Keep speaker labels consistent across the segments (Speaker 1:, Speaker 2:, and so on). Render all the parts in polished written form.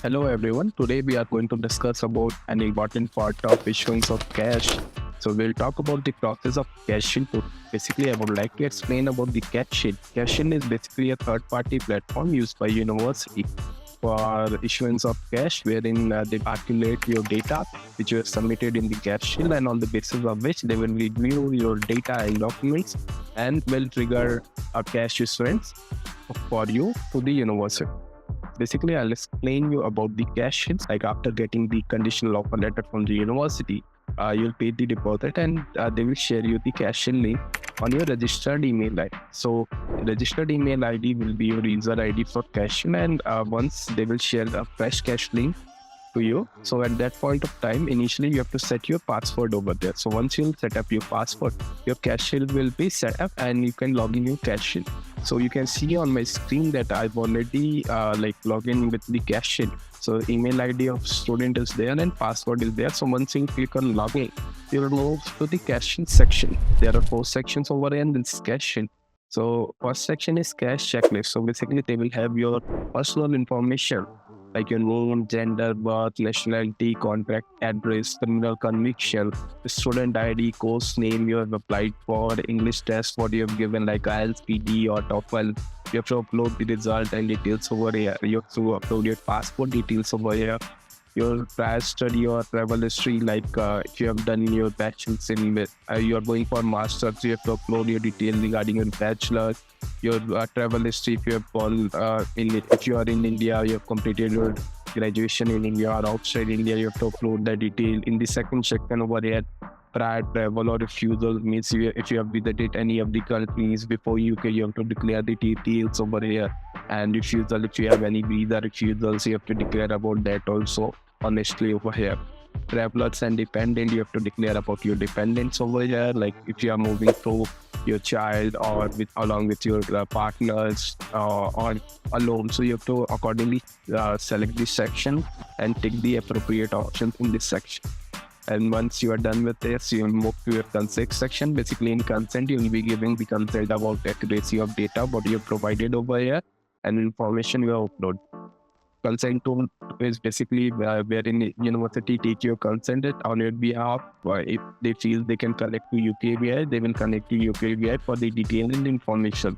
Speaker 1: Hello everyone. Today we are going to discuss about an important part of issuance of cash. So we'll talk about the process of cash input. Basically, I would like to explain about the cash in. Cash in is basically a third-party platform used by university for issuance of cash, wherein they calculate your data which you have submitted in the cash shield, and on the basis of which they will review your data and documents and will trigger a cash issuance for you to the university. Basically, I'll explain you about the cash ins. Like after getting the conditional offer letter from the university, you'll pay the deposit and they will share you the cash in link on your registered email ID. So registered email ID will be your user ID for cash in, and once they will share a fresh cash link to you. So at that point of time, initially you have to set your password over there. So once you'll set up your password, your cash shield will be set up and you can log in your cash shield. So you can see on my screen that I've already logged in with the cash shield. So email ID of student is there and password is there. So once you click on login, you'll move to the cash shield section. There are 4 sections over here in this cash shield. So first section is cash checklist. So basically they will have your personal information like your name, gender, birth, nationality, contract address, criminal conviction, student ID, course name you have applied for, English test, what you have given like IELTS, PD or TOEFL. You have to upload the result and details over here. You have to upload your passport details over here. Your prior study or travel history, like if you have done your bachelor's in, you are going for master's, you have to upload your details regarding your bachelor's, your travel history. If you have gone if you are in India, you have completed your graduation in India or outside India, you have to upload the detail. In the second section over here, prior travel or refusal means if you have visited any of the countries before UK, you have to declare the details over here. And refusal, if you have any visa refusals, you have to declare about that also honestly over here. Travelers and dependent, you have to declare about your dependents over here, like if you are moving through your child or along with your partners or alone. So you have to accordingly select this section and take the appropriate options in this section. And once you are done with this, you move to your consent section. Basically, in consent, you will be giving the consent about accuracy of data, what you have provided over here, and information you have uploaded. Consent tool is basically wherein university take your consent on your behalf. If they feel they can connect to UKVI, they will connect to UKVI for the detailed information.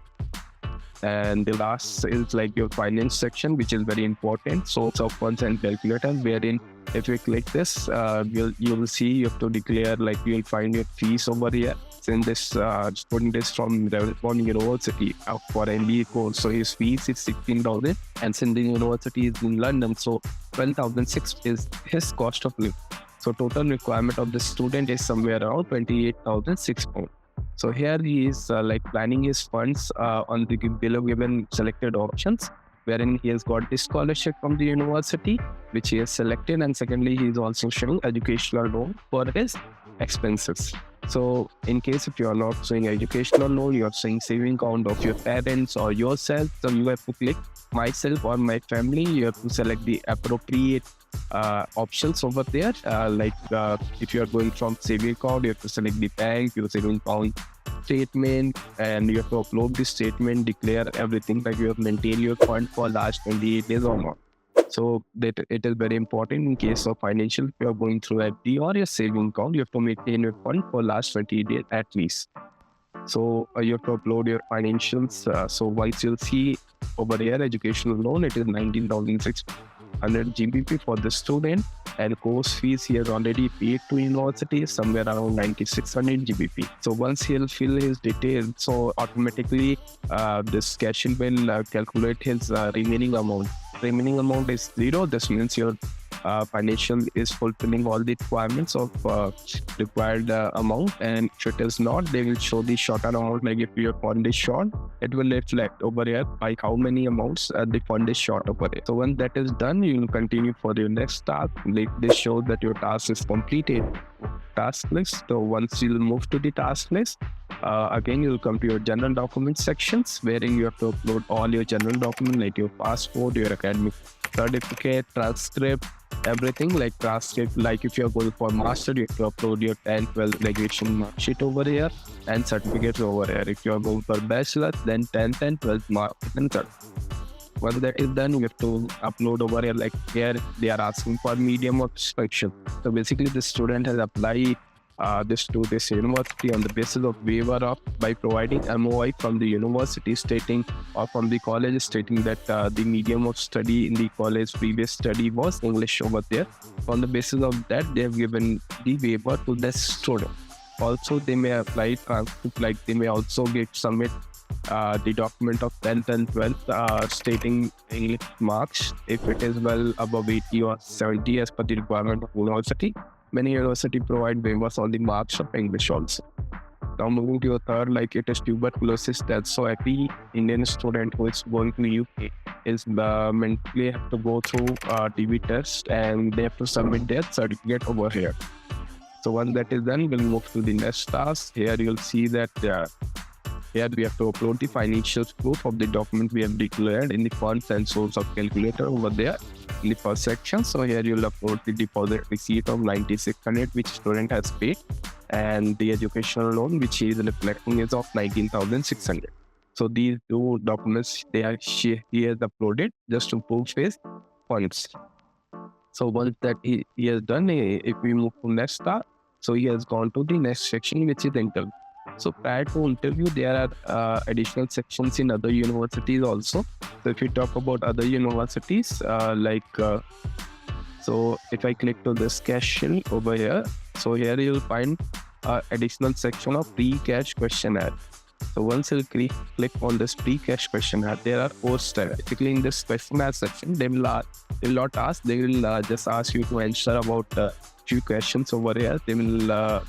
Speaker 1: And the last is like your finance section, which is very important. Source of funds and calculator, wherein if you click this, you will see you have to declare, like you'll find your fees over here. Since this student is from Ravensbourne University for MBA course, so his fees is 16,000, and since the university is in London, so 12,600 is his cost of living. So total requirement of the student is somewhere around 28,600. So here he is planning his funds on the below given selected options, wherein he has got this scholarship from the university, which he has selected, and secondly, he is also showing educational loan for his expenses. So in case if you are not showing educational loan, you are showing saving account of your parents or yourself, so you have to click myself or my family. You have to select the appropriate options over there. If you are going from saving account, you have to select the bank, your saving account statement, and you have to upload the statement, declare everything like you have maintained your fund for last 28 days or not. So that it is very important in case of financial, if you are going through FD or your saving account, you have to maintain your fund for last 20 days at least. So you have to upload your financials. So once you'll see over here, educational loan, it is 19,600 GBP for the student, and course fees he has already paid to university somewhere around 9,600 GBP. So once he'll fill his details, so automatically this cash in will calculate his remaining amount. Remaining amount is 0. This means your financial is fulfilling all the requirements of required amount, and if it is not, they will show the shorter amount. Like if your fund is short, it will reflect over here like how many amounts the fund is short over here. So when that is done, you will continue for your next task. Like this shows that your task is completed. Task list. So once you'll move to the task list, again you'll come to your general document sections, wherein you have to upload all your general documents like your passport, your academic certificate, transcript, everything. Like transcript, like if you're going for master, you have to upload your 10th, 12th graduation mark sheet over here and certificates over here. If you're going for bachelor, then 10th and 12th mark and Once that is done, you have to upload over here. Like here, they are asking for medium of instruction. So basically, the student has applied this to this university on the basis of waiver of by providing MOI from the university stating or from the college stating that the medium of study in the college previous study was English over there. On the basis of that, they have given the waiver to the student. Also, they may apply transcript, like they may also get submit the document of 10th and 12th stating English marks if it is well above 80 or 70 as per the requirement of university. Many universities provide waivers on the marks of English also. Now moving to a third, like it is tuberculosis test. So every Indian student who is going to UK is mentally have to go through TB test and they have to submit their certificate over here. So once that is done, we'll move to the next task. Here you'll see that here we have to upload the financial proof of the document we have declared in the funds and source of calculator over there in the first section. So here you'll upload the deposit receipt of 9,600 which student has paid and the educational loan which is reflecting is of 19,600. So these two documents he has uploaded just to prove his funds. So once that he has done, if we move to next start, so he has gone to the next section which is interview. So prior to interview, there are additional sections in other universities also. So if we talk about other universities, so if I click to this question over here, so here you'll find additional section of pre-CAS questionnaire. So once you click on this pre-CAS questionnaire, there are 4 steps. Basically, in this questionnaire section, they will not ask. They will just ask you to answer about few questions over here. They will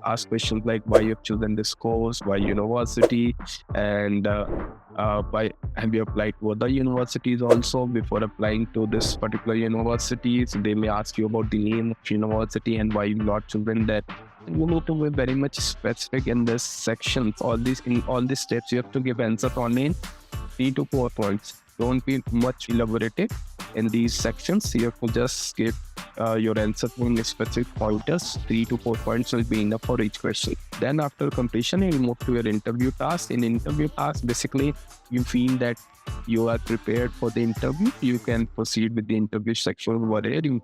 Speaker 1: ask questions like why you've chosen this course, why university, and why have you applied to other universities also before applying to this particular university. So they may ask you about the name of university and why you've not chosen that. You need to be very much specific in this section. In all these steps, you have to give answer on in 3 to 4 points. Don't be much elaborated in these sections. You have to just give your answer in specific pointers. 3 to 4 points will be enough for each question. Then after completion, you move to your interview task. In interview task, basically, you feel that you are prepared for the interview. You can proceed with the interview section over there. You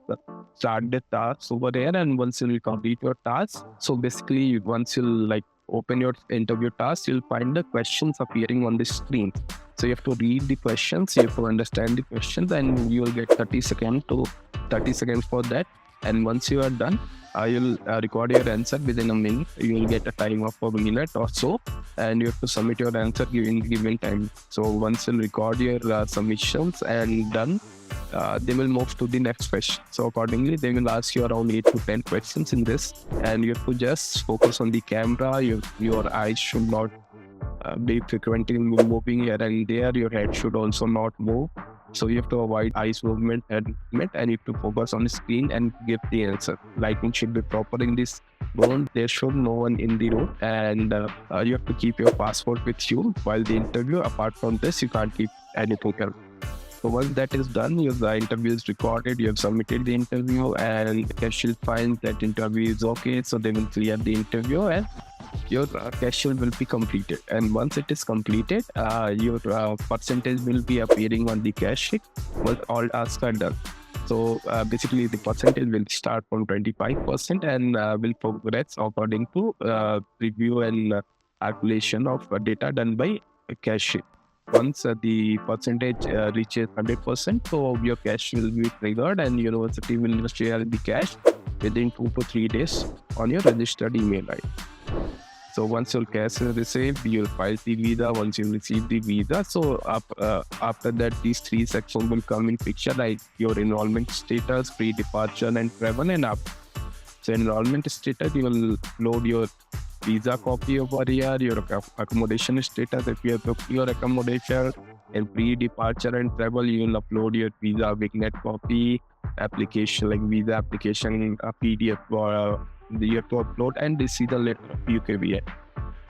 Speaker 1: start the task over there, and once you complete your task, so basically, once you open your interview task, you'll find the questions appearing on the screen. So you have to read the questions, you have to understand the questions, and you will get 30 seconds for that. And once you are done, you'll record your answer within a minute. You will get a time of a minute or so, and you have to submit your answer given time. So once you record your submissions and done, they will move to the next question. So accordingly, they will ask you around 8 to 10 questions in this, and you have to just focus on the camera. Your eyes should not be frequently moving here and there. Your head should also not move. So you have to avoid eyes movement and you have to focus on the screen and give the answer. Lighting should be proper in this room. There should no one in the room, and you have to keep your passport with you while the interview. Apart from this, you can't keep anything else. So once that is done, the interview is recorded, you have submitted the interview, and the cashier finds that interview is okay, so they will clear the interview and your cashier will be completed. And once it is completed, your percentage will be appearing on the cash sheet once all tasks are done. So basically, the percentage will start from 25% and will progress according to review and calculation of data done by cash sheet. Once the percentage reaches 100%, so your cash will be triggered and university will share the cash within 2 to 3 days on your registered email ID. So once your cash is received, you'll file the visa. Once you receive the visa, so after that, these 3 sections will come in picture, like your enrollment status, pre-departure and travel, and up. So enrollment status, you will load your visa copy over here, your accommodation status, if you have booked your accommodation, and pre-departure and travel, you will upload your visa vignette copy, application like visa application, a PDF, you have to upload, and receive the letter of UKVA.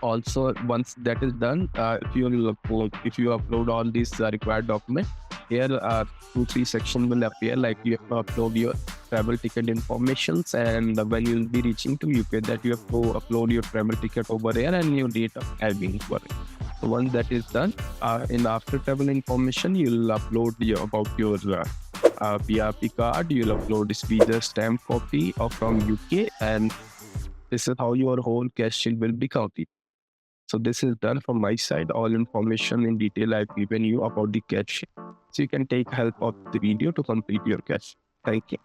Speaker 1: Also, once that is done, if you upload all these required documents, here 2-3 sections will appear, like you have to upload your travel ticket informations, and when you will be reaching to UK, that you have to upload your travel ticket over here and your date of arriving for it. Once that is done, in after travel information, you'll upload about your PRP card. You'll upload this visa stamp copy of from UK, and this is how your whole cash shield will be counted. So this is done from my side. All information in detail I've given you about the cash shield. So you can take help of the video to complete your cash. Thank you.